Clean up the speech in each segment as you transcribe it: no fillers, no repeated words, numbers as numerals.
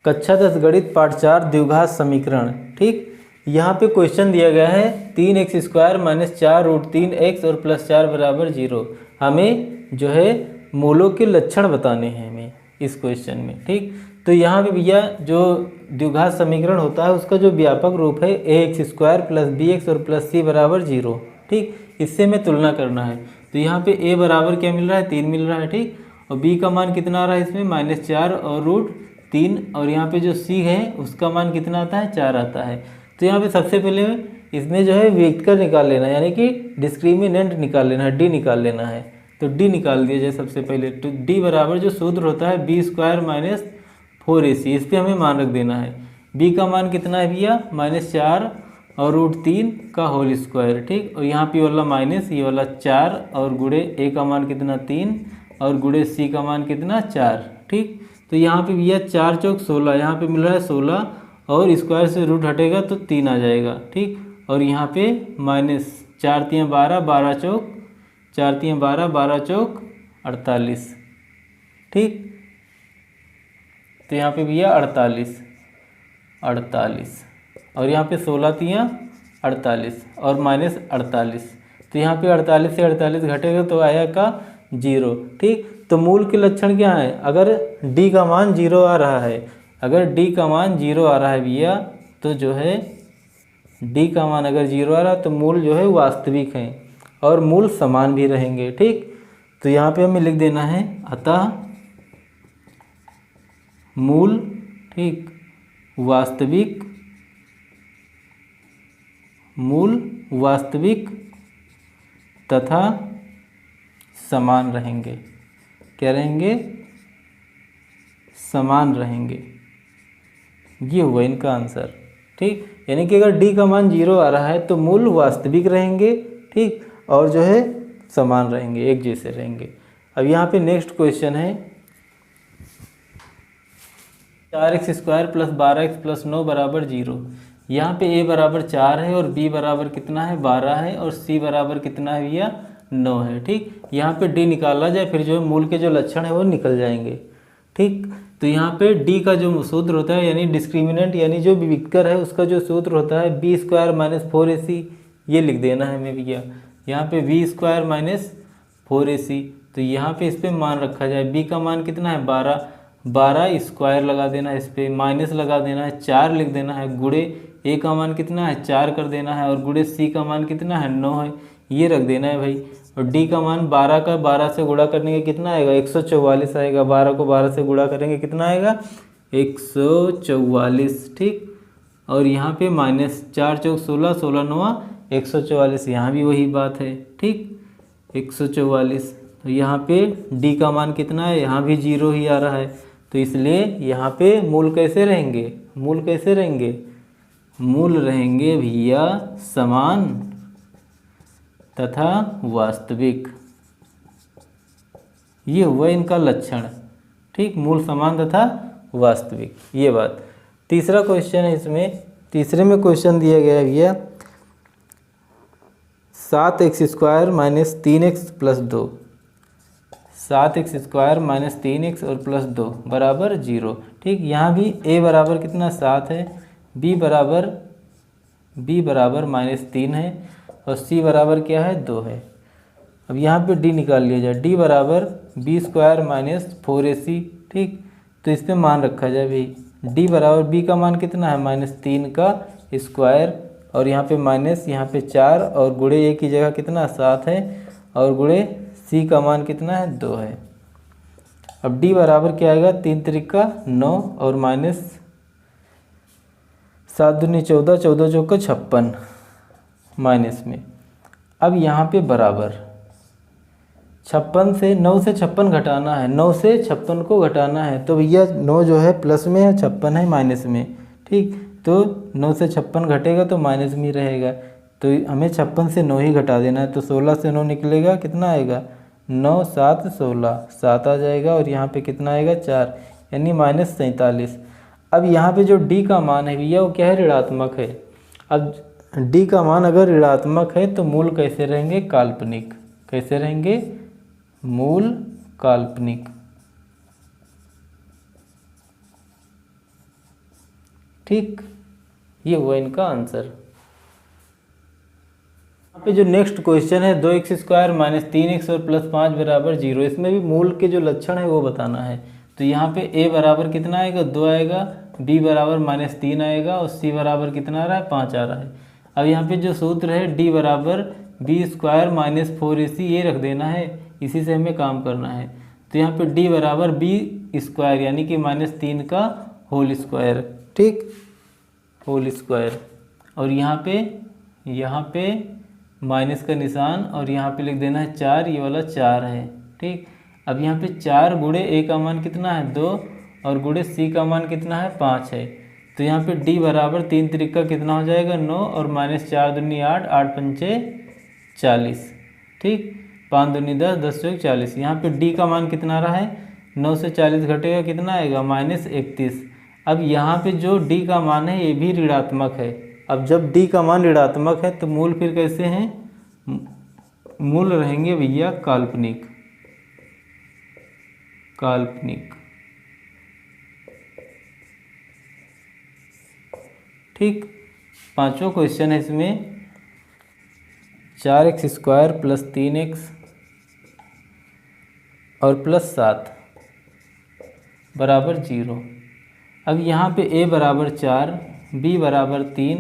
कक्षा 10 गणित पाठ 4 द्विघात समीकरण। ठीक, यहाँ पे क्वेश्चन दिया गया है 3x² - 4√3x और +4 = 0। हमें जो है मूलों के लक्षण बताने हैं हमें इस क्वेश्चन में। ठीक, तो यहाँ पे भैया जो द्विघात समीकरण होता है उसका जो व्यापक रूप है ax² + bx और +c = 0। ठीक, इससे हमें तुलना करना है। तो यहाँ पे a बराबर क्या मिल रहा है, 3 मिल रहा है। ठीक, और b का मान कितना आ रहा है इसमें -4 और √3, और यहाँ पे जो c है उसका मान कितना आता है, 4 आता है। तो यहाँ पे सबसे पहले इसमें जो है व्युत्क्रम निकाल लेना है, यानी कि डिस्क्रिमिनेंट निकाल लेना है, d निकाल लेना है। तो d निकाल दिया जाए सबसे पहले। तो d बराबर जो सूत्र होता है b² - 4ac, इस पर हमें मान रख देना है। b का मान कितना है भैया, -4 और √3 का होल स्क्वायर। ठीक, और यहाँ पे वाला माइनस, ये वाला 4 और गुणे a का मान कितना 3 और गुणे c का मान कितना 4। ठीक, तो यहाँ पे भैया 4 चौक 16, यहाँ पे मिल रहा है 16 और स्क्वायर से रूट हटेगा तो 3 आ जाएगा। ठीक, और यहाँ पे -4 × 12, 12 चौक 4 × 12, 12 चौक 48। ठीक, तो यहाँ पे भैया 48 और यहाँ पे 16 × 48 और -48। तो यहाँ पे 48 से 48 घटेगा तो आएगा 0। ठीक, तो मूल के लक्षण क्या है, अगर d का मान 0 आ रहा है, अगर d का मान 0 आ रहा है भैया, तो जो है d का मान अगर 0 आ रहा है तो मूल जो है वास्तविक हैं और मूल समान भी रहेंगे। ठीक, तो यहाँ पे हमें लिख देना है अतः मूल, ठीक, वास्तविक, मूल वास्तविक तथा समान रहेंगे। क्या रहेंगे, समान रहेंगे। ये हुआ इनका आंसर। ठीक, यानी कि अगर d का मान 0 आ रहा है तो मूल वास्तविक रहेंगे। ठीक, और जो है समान रहेंगे, एक जैसे रहेंगे। अब यहाँ पे नेक्स्ट क्वेश्चन है 4x² + 12x + 9 = 0। यहाँ पे a बराबर 4 है और b बराबर कितना है, 12 है, और c बराबर कितना है भैया, 9 है। ठीक, यहाँ पे d निकाला जाए, फिर जो है मूल के जो लक्षण है वो निकल जाएंगे। ठीक, तो यहाँ पे d का जो सूत्र होता है, यानी डिस्क्रिमिनेंट, यानी जो व्युत्क्रम है उसका जो सूत्र होता है b² - 4ac, ये लिख देना है हमें भैया। यहाँ पे b² - 4ac, तो यहाँ पे इस पर मान रखा जाए। b का मान कितना है, 12 स्क्वायर लगा देना है, इस पर माइनस लगा देना है, 4 लिख देना है, गुणे a का मान कितना है, 4 कर देना है, और गुणे c का मान कितना है, 9 है, ये रख देना है भाई। और d का मान 12 का 12 से गुणा करने का कितना आएगा, 144 आएगा। 12 को 12 से गुणा करेंगे कितना आएगा, 144। ठीक, और यहाँ पे -4 चौक 16, 16 9 144, यहाँ भी वही बात है। ठीक, 144। तो यहाँ पे d का मान कितना है, यहाँ भी 0 ही आ रहा है, तो इसलिए यहाँ पे मूल कैसे रहेंगे, मूल कैसे रहेंगे, मूल रहेंगे भैया समान तथा वास्तविक। ये हुआ इनका लक्षण। ठीक, मूल समान तथा वास्तविक, ये बात। तीसरा क्वेश्चन है, इसमें तीसरे में क्वेश्चन दिया गया है भैया 7x² - 3x + 2, 7x² - 3x और +2 बराबर 0। ठीक, यहाँ भी a बराबर कितना 7 है, b बराबर -3 है, और c बराबर क्या है, 2 है। अब यहाँ पे d निकाल लिया जाए। d बराबर b² - 4ac। ठीक, तो इस पर मान रखा जाए भाई। d बराबर b का मान कितना है, -3 का स्क्वायर, और यहाँ पे माइनस, यहाँ पे 4, और गुणे a की जगह कितना 7 है, और गुणे c का मान कितना है, 2 है। अब d बराबर क्या आएगा, 3 त्रिका 9 और -7 दूनी 14, 14 चौका 56 माइनस में। अब यहाँ पे बराबर 56 से 9 से 56 घटाना है, 9 से 56 को घटाना है, तो भैया 9 जो है प्लस में है, 56 है माइनस में। ठीक, तो 9 से 56 घटेगा तो माइनस में ही रहेगा, तो हमें 56 से 9 ही घटा देना है। तो 16 से 9 निकलेगा, कितना आएगा, 9 7 16, 7 आ जाएगा, और यहाँ पे कितना आएगा 4, यानी -47। अब यहाँ पे जो d का मान है भैया वो क्या है, ऋणात्मक है। अब d का मान अगर ऋणात्मक है तो मूल कैसे रहेंगे, काल्पनिक। कैसे रहेंगे, मूल काल्पनिक। ठीक, ये हुआ इनका आंसर। यहाँ पे जो नेक्स्ट क्वेश्चन है 2x² माइनस 3x और प्लस 5 बराबर 0, इसमें भी मूल के जो लक्षण है वो बताना है। तो यहाँ पे a बराबर कितना आएगा, 2 आएगा, b बराबर -3 आएगा और c बराबर कितना आ रहा है, 5 आ रहा है। अब यहाँ पे जो सूत्र है d बराबर b² माइनस 4ac ये रख देना है, इसी से हमें काम करना है। तो यहाँ पे d बराबर b² यानी कि -3 का होल स्क्वायर, ठीक, होल स्क्वायर। और यहाँ पे माइनस का निशान और यहाँ पे लिख देना है 4, ये वाला 4 है, ठीक। अब यहाँ पे 4 गुणे a का मान कितना है, 2 और गुणे c का मान कितना है, 5 है। तो यहाँ पे d बराबर 3 त्रिका कितना हो जाएगा, 9 और -4 दूनी 8, 8 पंचे 40, ठीक, 5 दूनी 10, 10 चौक 40। यहाँ पे d का मान कितना आ रहा है, 9 से 40 घटेगा कितना आएगा, -31। अब यहाँ पे जो d का मान है ये भी ऋणात्मक है। अब जब d का मान ऋणात्मक है तो मूल फिर कैसे हैं, मूल रहेंगे भैया काल्पनिक, काल्पनिक, ठीक। पांचवा क्वेश्चन है इसमें 4x² प्लस 3x और प्लस 7 बराबर 0। अब यहाँ पे a बराबर 4, b बराबर 3,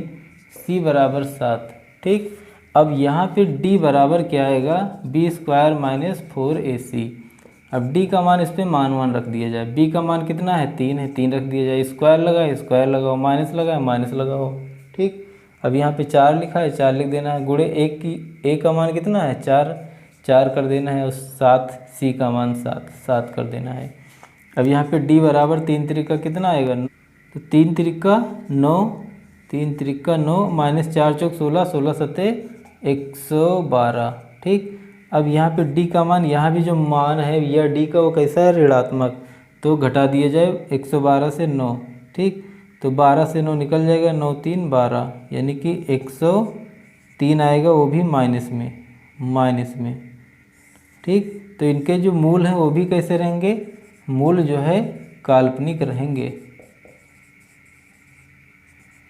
c बराबर 7, ठीक। अब यहाँ पे d बराबर क्या आएगा, b² माइनस 4ac। अब d का मान इस पर मान रख दिया जाए, b का मान कितना है, 3 है, 3 रख दिया जाए, स्क्वायर लगाओ, माइनस लगाए, माइनस लगाओ, ठीक। अब यहाँ पे 4 लिखा है, 4 लिख देना है, गुणे एक की a का मान कितना है, 4, 4 कर देना है और 7, c का मान 7, 7 कर देना है। अब यहाँ पे d बराबर 3 त्रिका कितना आएगा, तो 3 त्रिका 9, 3 त्रिका 9 माइनस 4 चौक 16, 16 सत्ते 112, ठीक। अब यहाँ पे d का मान, यहाँ भी जो मान है या d का वो कैसा है, ऋणात्मक, तो घटा दिया जाए 112 से 9, ठीक। तो 12 से 9 निकल जाएगा, 9 3 12, यानी कि 103 आएगा, वो भी माइनस में, ठीक। तो इनके जो मूल हैं वो भी कैसे रहेंगे, मूल जो है काल्पनिक रहेंगे,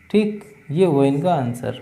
ठीक। ये हुआ इनका आंसर।